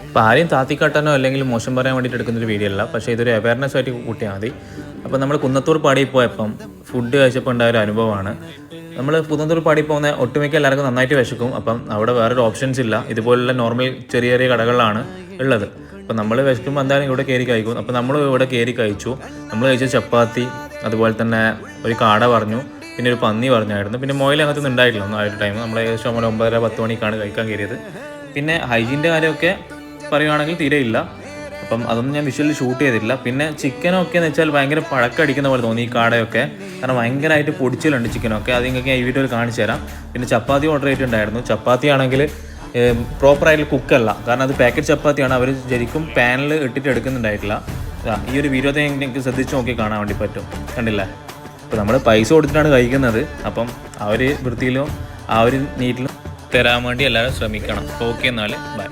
അപ്പോൾ ആരെയും താത്തിക്കാട്ടാനോ അല്ലെങ്കിൽ മോശം പറയാൻ വേണ്ടിയിട്ട് എടുക്കുന്നൊരു വീഡിയോ അല്ല, പക്ഷേ ഇതൊരു അവയർനെസ് ആയിട്ട് കൂട്ടിയാൽ മതി. അപ്പോൾ നമ്മൾ കുന്നത്തൂർ പാടിയിൽ പോയപ്പം ഫുഡ് കഴിച്ചപ്പോൾ ഉണ്ടായ ഒരു അനുഭവമാണ്. നമ്മൾ കുന്നത്തൂർ പാടി പോകുന്ന ഒട്ടുമിക്ക എല്ലാവർക്കും നന്നായിട്ട് വിശക്കും. അപ്പം അവിടെ വേറൊരു ഓപ്ഷൻസ് ഇല്ല, ഇതുപോലുള്ള നോർമൽ ചെറിയ ചെറിയ കടകളിലാണ് ഉള്ളത്. അപ്പം നമ്മൾ വിശക്കുമ്പോൾ എന്തായാലും ഇവിടെ കയറി കഴിക്കും. അപ്പോൾ നമ്മൾ ഇവിടെ കയറി കഴിച്ചു. നമ്മൾ കഴിച്ച ചപ്പാത്തി, അതുപോലെ തന്നെ ഒരു കാട പറഞ്ഞു, പിന്നെ ഒരു പന്നി പറഞ്ഞായിരുന്നു. പിന്നെ മൊയിൽ അങ്ങനത്തെ ഒന്നും ഉണ്ടായിട്ടില്ല ഒന്നും ആ ഒരു ടൈം. നമ്മൾ ഏകദേശം 9:30-10 മണിക്കാണ് കഴിക്കാൻ കയറിയത്. പിന്നെ ഹൈജീൻ്റെ കാര്യമൊക്കെ പറയുവാണെങ്കിൽ തീരെ ഇല്ല. അപ്പം അതൊന്നും ഞാൻ വിഷ്വലിൽ ഷൂട്ട് ചെയ്തിട്ടില്ല. പിന്നെ ചിക്കനൊക്കെ എന്ന് വെച്ചാൽ ഭയങ്കര പഴക്കടിക്കുന്ന പോലെ തോന്നി ഈ കാടയൊക്കെ, കാരണം ഭയങ്കരമായിട്ട് പൊടിച്ചിലുണ്ട് ചിക്കനൊക്കെ. അത് നിങ്ങൾക്ക് ഈ വീഡിയോയിൽ കാണിച്ചു തരാം. പിന്നെ ചപ്പാത്തി ഓർഡർ ചെയ്തിട്ടുണ്ടായിരുന്നു. ചപ്പാത്തി ആണെങ്കിൽ പ്രോപ്പറായിട്ട് കുക്കല്ല, കാരണം അത് പാക്കറ്റ് ചപ്പാത്തിയാണ്. അവർ ശരിക്കും പാനിൽ ഇട്ടിട്ട് എടുക്കുന്നുണ്ടായിട്ടില്ല. ഈ ഒരു വീഡിയോത്തെ എനിക്ക് ശ്രദ്ധിച്ച് നോക്കി കാണാൻ വേണ്ടി പറ്റും, കണ്ടില്ലേ? അപ്പോൾ നമ്മൾ പൈസ കൊടുത്തിട്ടാണ് കഴിക്കുന്നത്. അപ്പം ആ ഒരു വൃത്തിയിലും ആ ഒരു നീറ്റിലും തരാൻ വേണ്ടി എല്ലാവരും ശ്രമിക്കണം. ഓക്കെ, എന്നാൽ ബൈ.